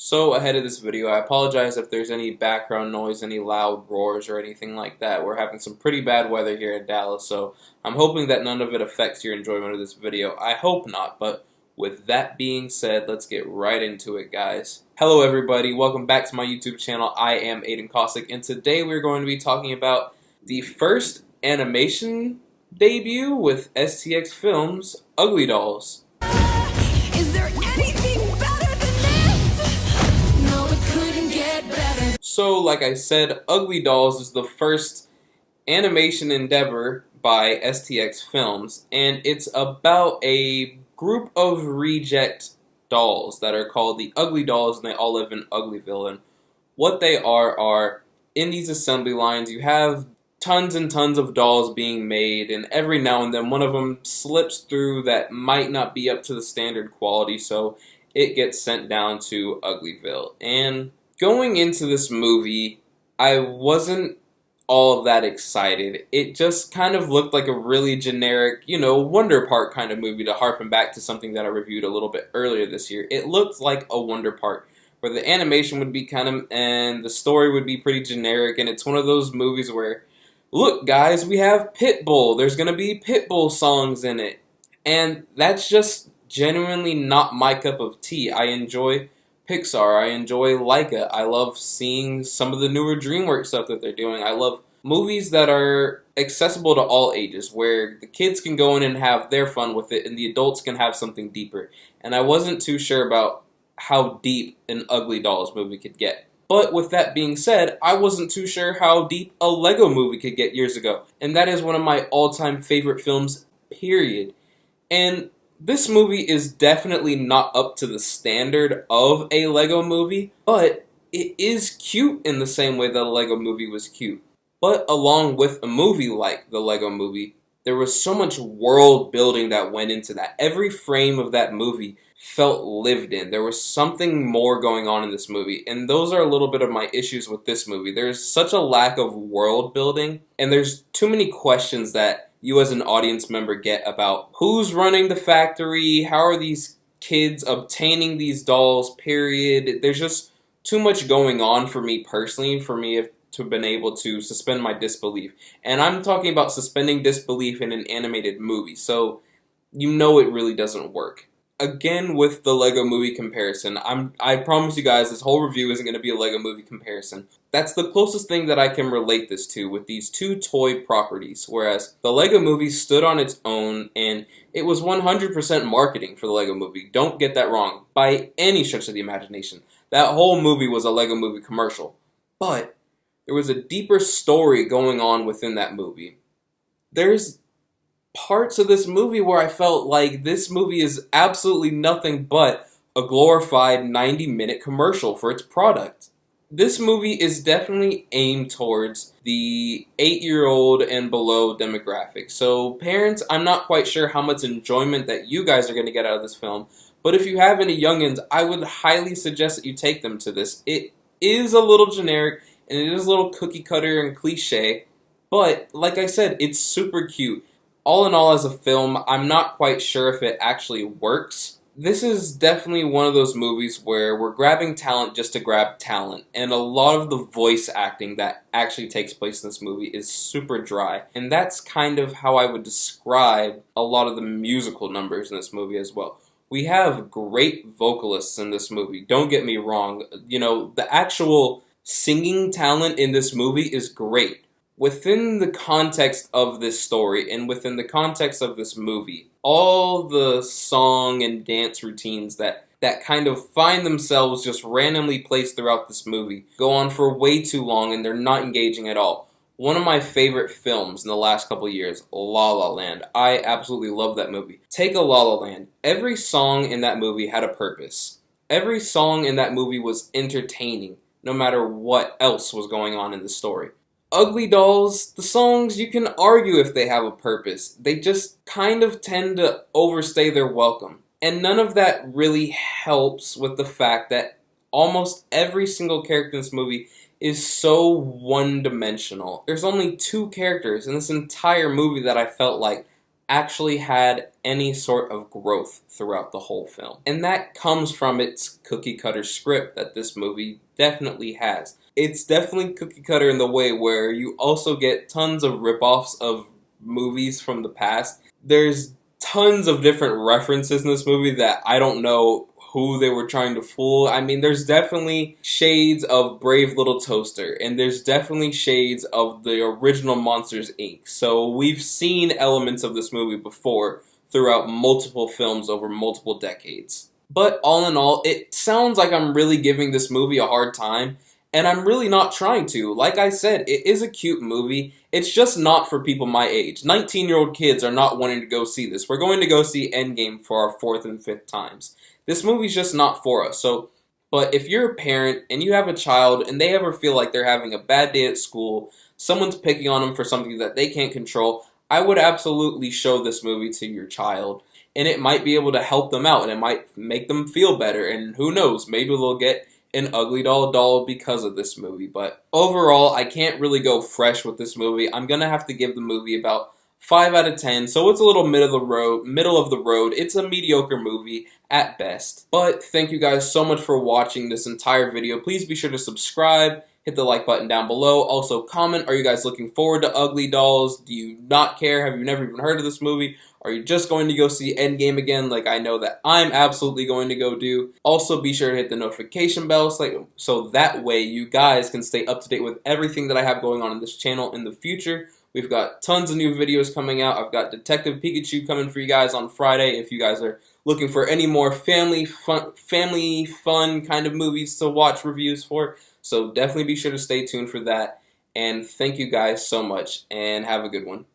So ahead of this video, I apologize if there's any background noise, any loud roars, or anything like that. We're having some pretty bad weather here in Dallas, so I'm hoping that none of it affects your enjoyment of this video. I hope not, but with that being said, let's get right into it, guys. Hello everybody, welcome back to my YouTube channel. I am Aiden Cossack, and today we're going to be talking about the first animation debut with STX Films, UglyDolls. Is there anything better than this? No, it couldn't get better. So, like I said, UglyDolls is the first animation endeavor by STX Films, and it's about a group of reject dolls that are called the UglyDolls, and they all live in Uglyville. And what they are in these assembly lines, you have tons and tons of dolls being made, and every now and then one of them slips through that might not be up to the standard quality, so it gets sent down to Uglyville. And going into this movie, I wasn't all that excited. It just kind of looked like a really generic, Wonder Park kind of movie, to harken back to something that I reviewed a little bit earlier this year. It looked like a Wonder Park, where the animation would be and the story would be pretty generic, and it's one of those movies where, look guys, we have Pitbull, there's gonna be Pitbull songs in it. And that's just genuinely not my cup of tea. I enjoy Pixar, I enjoy Laika, I love seeing some of the newer DreamWorks stuff that they're doing. I love movies that are accessible to all ages, where the kids can go in and have their fun with it, and the adults can have something deeper. And I wasn't too sure about how deep an UglyDolls movie could get. But with that being said, I wasn't too sure how deep a Lego movie could get years ago. And that is one of my all-time favorite films, period. And this movie is definitely not up to the standard of a Lego movie, but it is cute in the same way that a Lego movie was cute. But along with a movie like the Lego movie, there was so much world building that went into that. Every frame of that movie felt lived in. There was something more going on in this movie, and those are a little bit of my issues with this movie. There's such a lack of world building, and there's too many questions that you as an audience member get about who's running the factory, how are these kids obtaining these dolls, period. There's just too much going on for me personally, to have been able to suspend my disbelief. And I'm talking about suspending disbelief in an animated movie, so you know it really doesn't work. Again, with the Lego movie comparison, I promise you guys this whole review isn't going to be a Lego movie comparison. That's the closest thing that I can relate this to, with these two toy properties, whereas the Lego movie stood on its own, and it was 100% marketing for the Lego movie. Don't get that wrong, by any stretch of the imagination. That whole movie was a Lego movie commercial. But there was a deeper story going on within that movie. There's parts of this movie where I felt like this movie is absolutely nothing but a glorified 90-minute commercial for its product. This movie is definitely aimed towards the 8-year-old and below demographic. So parents, I'm not quite sure how much enjoyment that you guys are going to get out of this film, but if you have any youngins, I would highly suggest that you take them to this. It is a little generic, and it is a little cookie cutter and cliche, but like I said, it's super cute. All in all, as a film, I'm not quite sure if it actually works. This is definitely one of those movies where we're grabbing talent just to grab talent, and a lot of the voice acting that actually takes place in this movie is super dry, and that's kind of how I would describe a lot of the musical numbers in this movie as well. We have great vocalists in this movie, don't get me wrong. The actual singing talent in this movie is great. Within the context of this story, and within the context of this movie, all the song and dance routines that kind of find themselves just randomly placed throughout this movie go on for way too long, and they're not engaging at all. One of my favorite films in the last couple of years, La La Land. I absolutely love that movie. Take a La La Land. Every song in that movie had a purpose. Every song in that movie was entertaining, no matter what else was going on in the story. UglyDolls, the songs, you can argue if they have a purpose. They just kind of tend to overstay their welcome. And none of that really helps with the fact that almost every single character in this movie is so one-dimensional. There's only two characters in this entire movie that I felt like actually had any sort of growth throughout the whole film. And that comes from its cookie cutter script that this movie definitely has. It's definitely cookie cutter in the way where you also get tons of ripoffs of movies from the past. There's tons of different references in this movie that I don't know who they were trying to fool. I mean, there's definitely shades of Brave Little Toaster, and there's definitely shades of the original Monsters, Inc. So we've seen elements of this movie before throughout multiple films over multiple decades. But all in all, it sounds like I'm really giving this movie a hard time, and I'm really not trying to. Like I said, it is a cute movie. It's just not for people my age. 19-year-old kids are not wanting to go see this. We're going to go see Endgame for our 4th and 5th times. This movie's just not for us. But if you're a parent and you have a child and they ever feel like they're having a bad day at school, someone's picking on them for something that they can't control, I would absolutely show this movie to your child. And it might be able to help them out, and it might make them feel better. And who knows, maybe they'll get an Ugly doll because of this movie. But overall, I can't really go fresh with this movie. I'm going to have to give the movie about 5 out of 10, so it's a little middle of the road. It's a mediocre movie at best. But thank you guys so much for watching this entire video. Please be sure to subscribe, hit the like button down below. Also comment, are you guys looking forward to Ugly Dolls? Do you not care? Have you never even heard of this movie? Are you just going to go see Endgame again like I know that I'm absolutely going to go do? Also be sure to hit the notification bell so that way you guys can stay up to date with everything that I have going on in this channel in the future. We've got tons of new videos coming out. I've got Detective Pikachu coming for you guys on Friday if you guys are looking for any more family fun kind of movies to watch reviews for. So definitely be sure to stay tuned for that. And thank you guys so much, and have a good one.